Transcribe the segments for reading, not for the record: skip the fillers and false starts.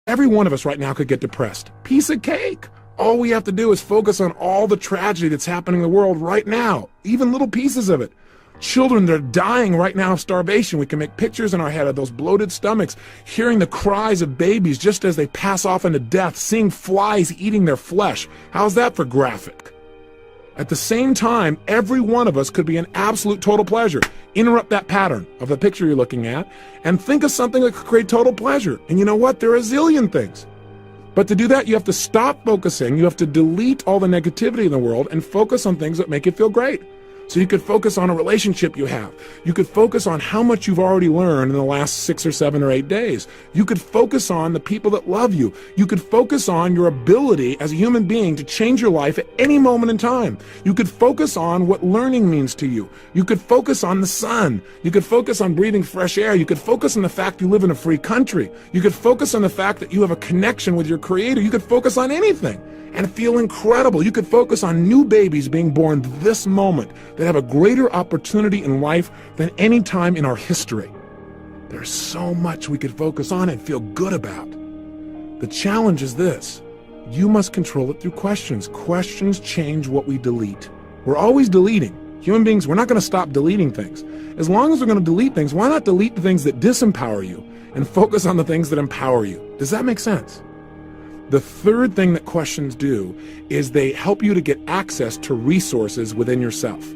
Every one of us right now could get depressed. Piece of cake. All we have to do is focus on all the tragedy that's happening in the world right now, even little pieces of it. Children that are dying right now of starvation. We can make pictures in our head of those bloated stomachs, hearing the cries of babies just as they pass off into death, seeing flies eating their flesh. How's that for graphic? At the same time, every one of us could be an absolute total pleasure. Interrupt that pattern of the picture you're looking at and think of something that could create total pleasure. And you know what? There are a zillion things. But to do that, you have to stop focusing. You have to delete all the negativity in the world and focus on things that make you feel great. So you could focus on a relationship you have. You could focus on how much you've already learned in the last 6 or 7 or 8 days. You could focus on the people that love you. You could focus on your ability as a human being to change your life at any moment in time. You could focus on what learning means to you. You could focus on the sun. You could focus on breathing fresh air. You could focus on the fact you live in a free country. You could focus on the fact that you have a connection with your creator. You could focus on anything and feel incredible. You could focus on new babies being born this moment that have a greater opportunity in life than any time in our history. There's so much we could focus on and feel good about. The challenge is this: you must control it through questions. Questions change what we delete. We're always deleting. Human beings, we're not going to stop deleting things. As long as we're going to delete things, why not delete the things that disempower you and focus on the things that empower you? Does that make sense? The third thing that questions do is they help you to get access to resources within yourself.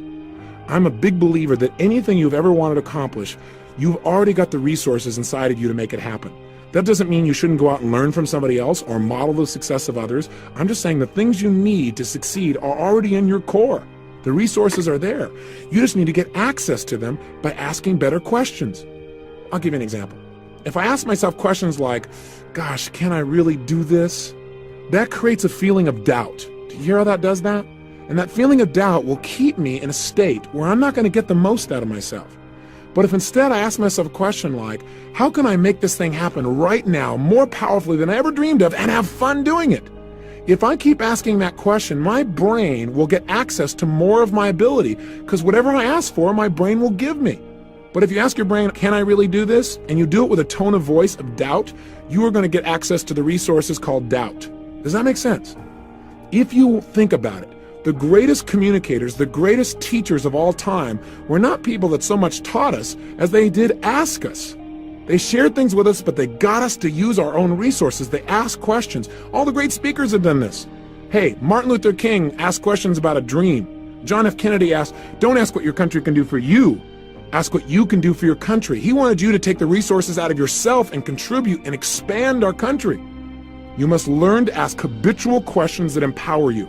I'm a big believer that anything you've ever wanted to accomplish, you've already got the resources inside of you to make it happen. That doesn't mean you shouldn't go out and learn from somebody else or model the success of others. I'm just saying the things you need to succeed are already in your core. The resources are there. You just need to get access to them by asking better questions. I'll give you an example. If I ask myself questions like, gosh, can I really do this? That creates a feeling of doubt. Do you hear how that does that? And that feeling of doubt will keep me in a state where I'm not going to get the most out of myself. But if instead I ask myself a question like, how can I make this thing happen right now more powerfully than I ever dreamed of and have fun doing it? If I keep asking that question, my brain will get access to more of my ability, because whatever I ask for, my brain will give me. But if you ask your brain, can I really do this? And you do it with a tone of voice of doubt, you are going to get access to the resources called doubt. Does that make sense? If you think about it, the greatest communicators, the greatest teachers of all time were not people that so much taught us as they did ask us. They shared things with us, but they got us to use our own resources. They asked questions. All the great speakers have done this. Hey, Martin Luther King asked questions about a dream. John F. Kennedy asked, don't ask what your country can do for you. Ask what you can do for your country. He wanted you to take the resources out of yourself and contribute and expand our country. You must learn to ask habitual questions that empower you.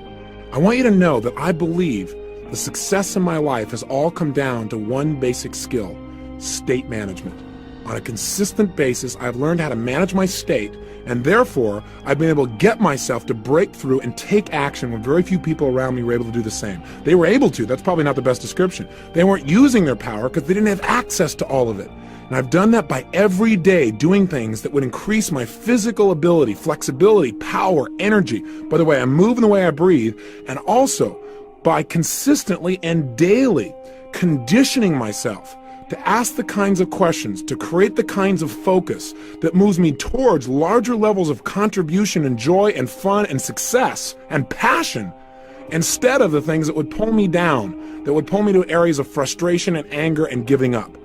I want you to know that I believe the success in my life has all come down to one basic skill: state management. On a consistent basis, I've learned how to manage my state, and therefore, I've been able to get myself to break through and take action when very few people around me were able to do the same. They were able to. That's probably not the best description. They weren't using their power because they didn't have access to all of it. And I've done that by every day doing things that would increase my physical ability, flexibility, power, energy, by the way I move and the way I breathe, and also by consistently and daily conditioning myself to ask the kinds of questions, to create the kinds of focus that moves me towards larger levels of contribution and joy and fun and success and passion, instead of the things that would pull me down, that would pull me to areas of frustration and anger and giving up.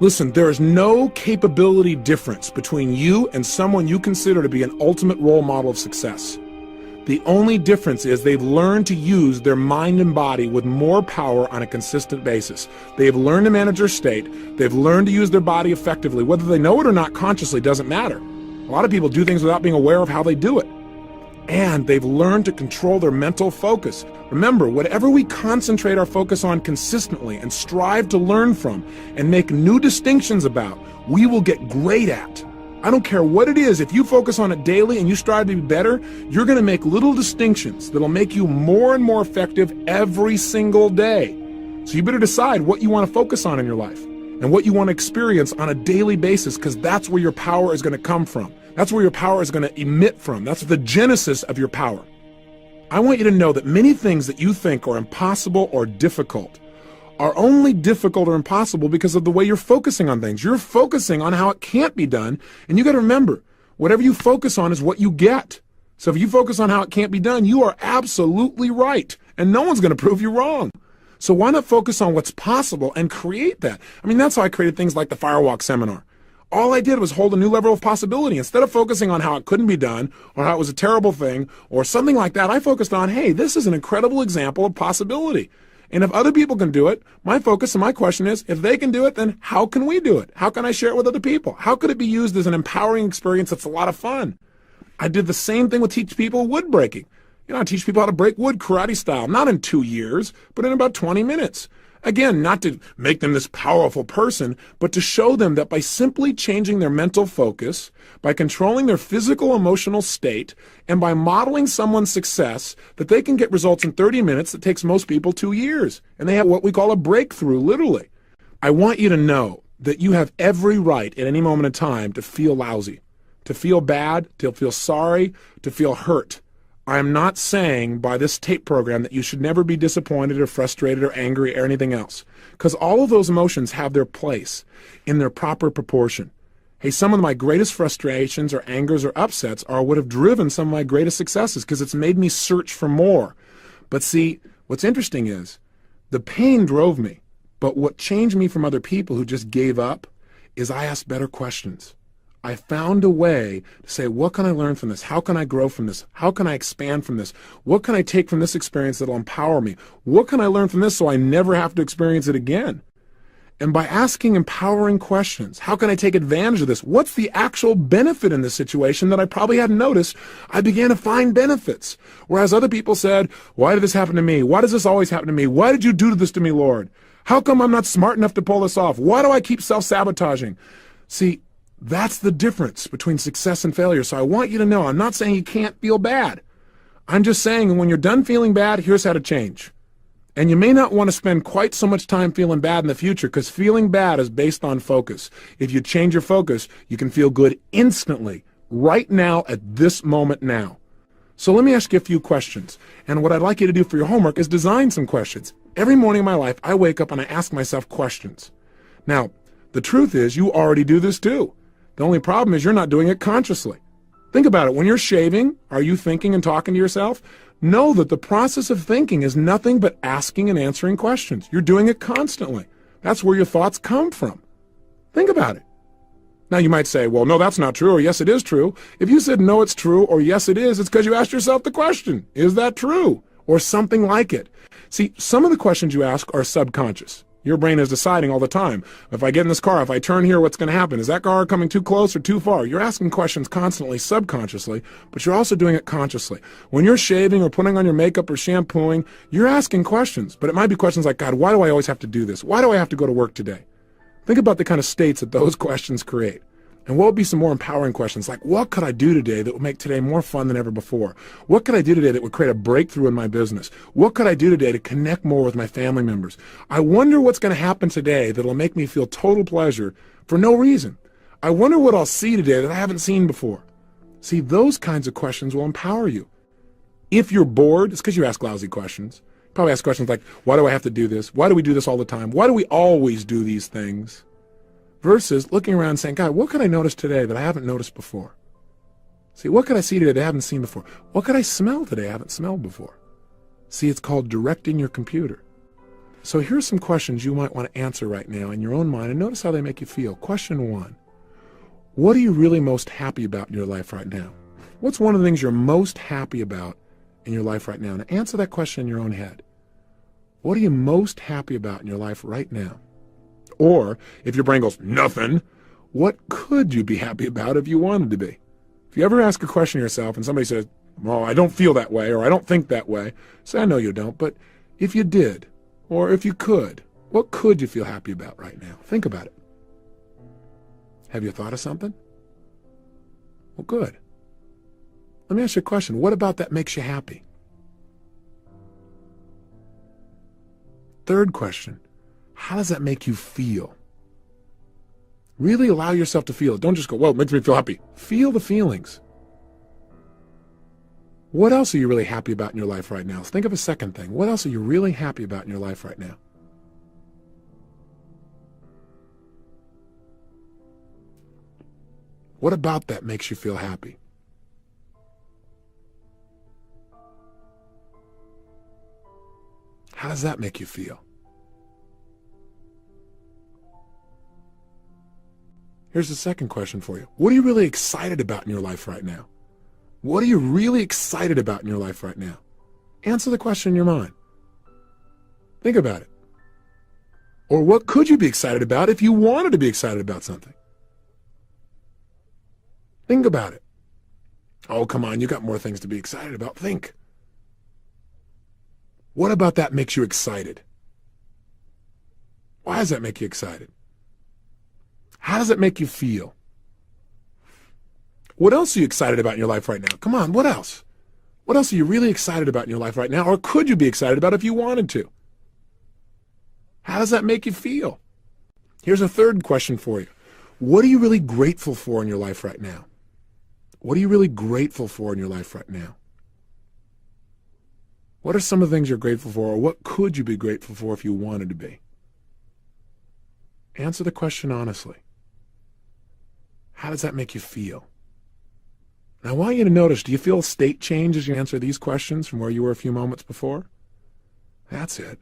Listen, there is no capability difference between you and someone you consider to be an ultimate role model of success. The only difference is they've learned to use their mind and body with more power on a consistent basis. They've learned to manage their state. They've learned to use their body effectively. Whether they know it or not consciously doesn't matter. A lot of people do things without being aware of how they do it. And they've learned to control their mental focus. Remember, whatever we concentrate our focus on consistently and strive to learn from and make new distinctions about, we will get great at. I don't care what it is. If you focus on it daily and you strive to be better, you're going to make little distinctions that'll make you more and more effective every single day. So you better decide what you want to focus on in your life and what you want to experience on a daily basis, because that's where your power is going to come from. That's where your power is going to emit from. That's the genesis of your power. I want you to know that many things that you think are impossible or difficult are only difficult or impossible because of the way you're focusing on things. You're focusing on how it can't be done, and you got to remember, Whatever you focus on is what you get. So if you focus on how it can't be done, you are absolutely right. And no one's going to prove you wrong. So why not focus on what's possible and create that? I mean, that's how I created things like the Firewalk seminar. All I did was hold a new level of possibility. Instead of focusing on how it couldn't be done or how it was a terrible thing or something like that, I focused on, hey, this is an incredible example of possibility. And if other people can do it, my focus and my question is, if they can do it, then how can we do it? How can I share it with other people? How could it be used as an empowering experience that's a lot of fun? I did the same thing with teach people wood breaking. I teach people how to break wood karate style, not in 2 years, but in about 20 minutes. Again, not to make them this powerful person, but to show them that by simply changing their mental focus, by controlling their physical, emotional state, and by modeling someone's success, that they can get results in 30 minutes that takes most people 2 years. And they have what we call a breakthrough, literally. I want you to know that you have every right at any moment in time to feel lousy, to feel bad, to feel sorry, to feel hurt. I am not saying by this tape program that you should never be disappointed or frustrated or angry or anything else, because all of those emotions have their place in their proper proportion. Hey, some of my greatest frustrations or angers or upsets are what have driven some of my greatest successes, because it's made me search for more. But see, what's interesting is the pain drove me, but what changed me from other people who just gave up is I asked better questions. I found a way to say, what can I learn from this? How can I grow from this? How can I expand from this? What can I take from this experience that'll empower me? What can I learn from this so I never have to experience it again? And by asking empowering questions, how can I take advantage of this? What's the actual benefit in this situation that I probably hadn't noticed? I began to find benefits. Whereas other people said, why did this happen to me? Why does this always happen to me? Why did you do this to me, Lord? How come I'm not smart enough to pull this off? Why do I keep self-sabotaging? See, that's the difference between success and failure. So I want you to know, I'm not saying you can't feel bad. I'm just saying when you're done feeling bad, here's how to change. And you may not want to spend quite so much time feeling bad in the future, because feeling bad is based on focus. If you change your focus, you can feel good instantly, right now, at this moment now. So let me ask you a few questions. And what I'd like you to do for your homework is design some questions. Every morning in my life, I wake up and I ask myself questions. Now, the truth is you already do this too. The only problem is you're not doing it consciously. Think about it. When you're shaving, are you thinking and talking to yourself? Know that the process of thinking is nothing but asking and answering questions. You're doing it constantly. That's where your thoughts come from. Think about it. Now you might say, well, no, that's not true, or yes, it is true. If you said no, it's true, or yes, it is, it's because you asked yourself the question, is that true? Or something like it. See, some of the questions you ask are subconscious. Your brain is deciding all the time. If I get in this car, if I turn here, what's going to happen? Is that car coming too close or too far? You're asking questions constantly, subconsciously, but you're also doing it consciously. When you're shaving or putting on your makeup or shampooing, you're asking questions. But it might be questions like, God, why do I always have to do this? Why do I have to go to work today? Think about the kind of states that those questions create. And what would be some more empowering questions like, what could I do today that would make today more fun than ever before? What could I do today that would create a breakthrough in my business? What could I do today to connect more with my family members? I wonder what's going to happen today that'll make me feel total pleasure for no reason. I wonder what I'll see today that I haven't seen before. See, those kinds of questions will empower you. If you're bored, it's because you ask lousy questions. You probably ask questions like, why do I have to do this? Why do we do this all the time? Why do we always do these things? Versus looking around and saying, God, what could I notice today that I haven't noticed before? See, what could I see today that I haven't seen before? What could I smell today I haven't smelled before? See, it's called directing your computer. So here's some questions you might want to answer right now in your own mind, and notice how they make you feel. Question 1, what are you really most happy about in your life right now? What's one of the things you're most happy about in your life right now? And answer that question in your own head. What are you most happy about in your life right now? Or, if your brain goes, nothing, what could you be happy about if you wanted to be? If you ever ask a question to yourself and somebody says, well, I don't feel that way, or I don't think that way, say, I know you don't, but if you did, or if you could, what could you feel happy about right now? Think about it. Have you thought of something? Well, good. Let me ask you a question. What about that makes you happy? Third question. How does that make you feel? Really allow yourself to feel it. Don't just go, well, it makes me feel happy. Feel the feelings. What else are you really happy about in your life right now? Think of a second thing. What else are you really happy about in your life right now? What about that makes you feel happy? How does that make you feel? Here's the second question for you. What are you really excited about in your life right now? What are you really excited about in your life right now? Answer the question in your mind. Think about it. Or what could you be excited about if you wanted to be excited about something? Think about it. Oh, come on, you got more things to be excited about. Think. What about that makes you excited? Why does that make you excited? How does it make you feel? What else are you excited about in your life right now? Come on, what else? What else are you really excited about in your life right now? Or could you be excited about if you wanted to? How does that make you feel? Here's a third question for you. What are you really grateful for in your life right now? What are you really grateful for in your life right now? What are some of the things you're grateful for, or what could you be grateful for if you wanted to be? Answer the question honestly. How does that make you feel? And I want you to notice, do you feel a state change as you answer these questions from where you were a few moments before? That's it.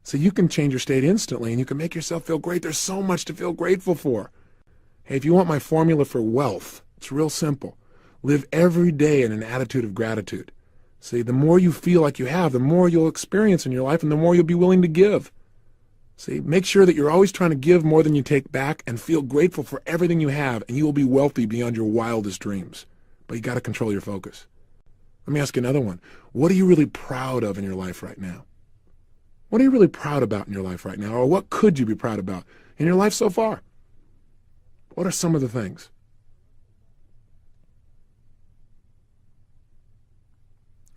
So you can change your state instantly, and you can make yourself feel great. There's so much to feel grateful for. Hey, if you want my formula for wealth, it's real simple. Live every day in an attitude of gratitude. See, the more you feel like you have, the more you'll experience in your life, and the more you'll be willing to give. See, make sure that you're always trying to give more than you take back, and feel grateful for everything you have, and you will be wealthy beyond your wildest dreams. But you got to control your focus. Let me ask you another one. What are you really proud of in your life right now? What are you really proud about in your life right now? Or what could you be proud about in your life so far? What are some of the things?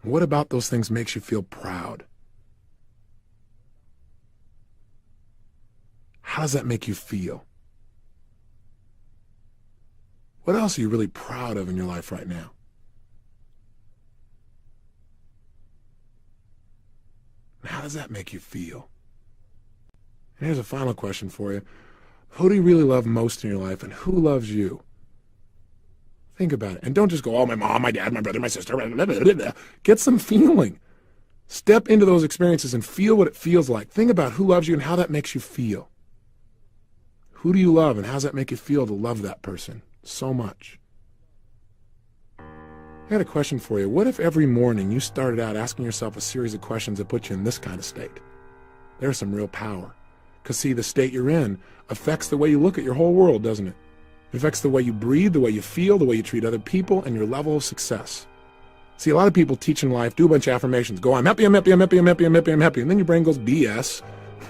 What about those things makes you feel proud? How does that make you feel? What else are you really proud of in your life right now? How does that make you feel? And here's a final question for you. Who do you really love most in your life, and who loves you? Think about it. And don't just go, oh, my mom, my dad, my brother, my sister. Blah, blah, blah, blah. Get some feeling. Step into those experiences and feel what it feels like. Think about who loves you and how that makes you feel. Who do you love, and how does that make you feel to love that person so much? I got a question for you. What if every morning you started out asking yourself a series of questions that put you in this kind of state? There's some real power. Because, see, the state you're in affects the way you look at your whole world, doesn't it? It affects the way you breathe, the way you feel, the way you treat other people, and your level of success. See, a lot of people teach in life, do a bunch of affirmations. Go, I'm happy, I'm happy, I'm happy, I'm happy, I'm happy, I'm happy. And then your brain goes, BS,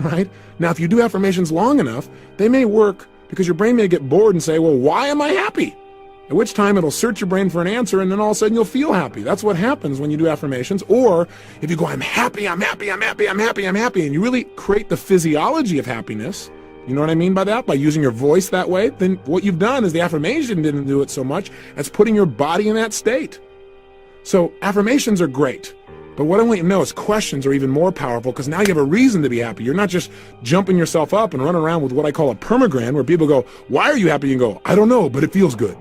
right? Now, if you do affirmations long enough, they may work because your brain may get bored and say, well, why am I happy? At which time it'll search your brain for an answer, and then all of a sudden you'll feel happy. That's what happens when you do affirmations. Or if you go, I'm happy, I'm happy, I'm happy, I'm happy, I'm happy, and you really create the physiology of happiness, you know what I mean by that? By using your voice that way, then what you've done is the affirmation didn't do it so much as putting your body in that state. So affirmations are great. But what I want you to know is questions are even more powerful, because now you have a reason to be happy. You're not just jumping yourself up and running around with what I call a permagram, where people go, why are you happy? And go, I don't know, but it feels good.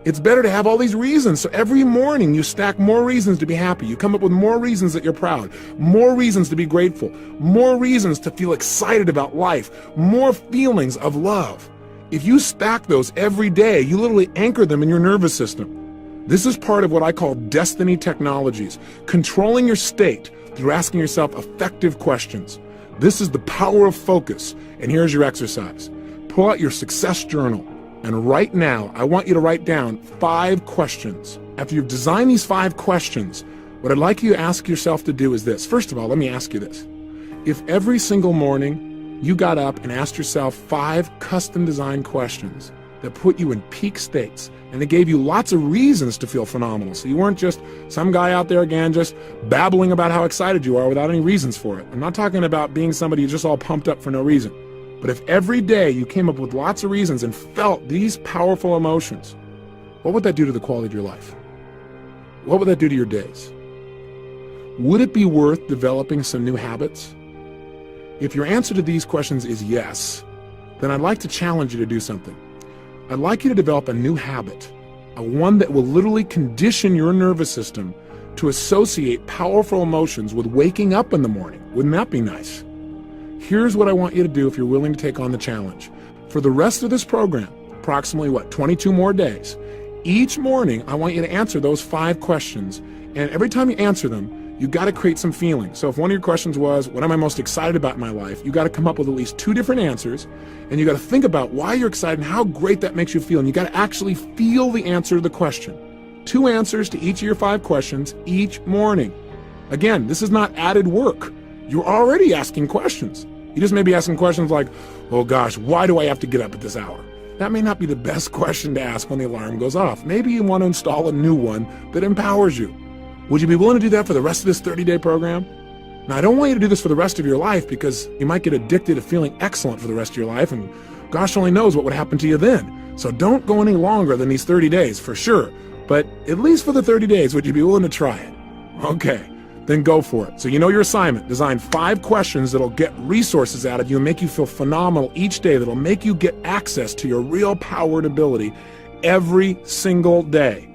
It's better to have all these reasons. So every morning you stack more reasons to be happy. You come up with more reasons that you're proud, more reasons to be grateful, more reasons to feel excited about life, more feelings of love. If you stack those every day, you literally anchor them in your nervous system. This is part of what I call destiny technologies, controlling your state through asking yourself effective questions. This is the power of focus. And here's your exercise. Pull out your success journal. And right now, I want you to write down 5 questions. After you've designed these 5 questions, what I'd like you to ask yourself to do is this. First of all, let me ask you this. If every single morning you got up and asked yourself 5 custom-designed questions that put you in peak states, and they gave you lots of reasons to feel phenomenal, so you weren't just some guy out there again just babbling about how excited you are without any reasons for it. I'm not talking about being somebody who's just all pumped up for no reason. But if every day you came up with lots of reasons and felt these powerful emotions, what would that do to the quality of your life? What would that do to your days? Would it be worth developing some new habits? If your answer to these questions is yes, then I'd like to challenge you to do something. I'd like you to develop a new habit, one that will literally condition your nervous system to associate powerful emotions with waking up in the morning. Wouldn't that be nice? Here's what I want you to do if you're willing to take on the challenge. For the rest of this program, approximately 22 more days, each morning I want you to answer those 5 questions. And every time you answer them, you got to create some feeling. So if one of your questions was, what am I most excited about in my life? You got to come up with at least 2 different answers, and you got to think about why you're excited and how great that makes you feel. And you got to actually feel the answer to the question. 2 answers to each of your 5 questions each morning. Again, this is not added work. You're already asking questions. You just may be asking questions like, oh gosh, why do I have to get up at this hour? That may not be the best question to ask when the alarm goes off. Maybe you want to install a new one that empowers you. Would you be willing to do that for the rest of this 30-day program? Now, I don't want you to do this for the rest of your life because you might get addicted to feeling excellent for the rest of your life, and gosh only knows what would happen to you then. So don't go any longer than these 30 days, for sure. But at least for the 30 days, would you be willing to try it? Okay, then go for it. So you know your assignment. Design 5 questions that'll get resources out of you and make you feel phenomenal each day, that'll make you get access to your real power and ability every single day.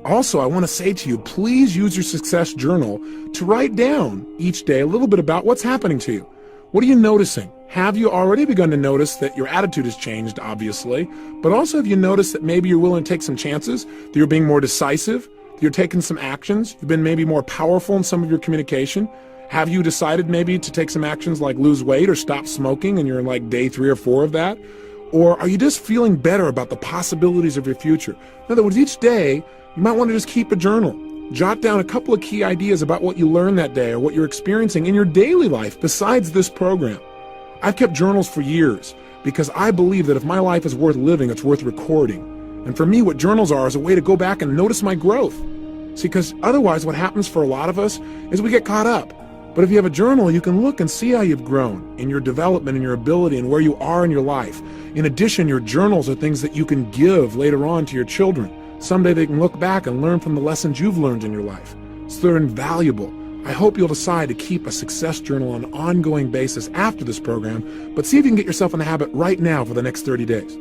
Also, I want to say to you, please use your success journal to write down each day a little bit about what's happening to you. What are you noticing? Have you already begun to notice that your attitude has changed, obviously, but also have you noticed that maybe you're willing to take some chances, that you're being more decisive, that you're taking some actions, you've been maybe more powerful in some of your communication? Have you decided maybe to take some actions like lose weight or stop smoking and you're in like day 3 or 4 of that? Or are you just feeling better about the possibilities of your future? In other words, each day, you might want to just keep a journal. Jot down a couple of key ideas about what you learned that day or what you're experiencing in your daily life besides this program. I've kept journals for years because I believe that if my life is worth living, it's worth recording. And for me, what journals are is a way to go back and notice my growth. See, because otherwise what happens for a lot of us is we get caught up. But if you have a journal, you can look and see how you've grown in your development and your ability and where you are in your life. In addition, your journals are things that you can give later on to your children. Someday they can look back and learn from the lessons you've learned in your life. So they're invaluable. I hope you'll decide to keep a success journal on an ongoing basis after this program, but see if you can get yourself in the habit right now for the next 30 days.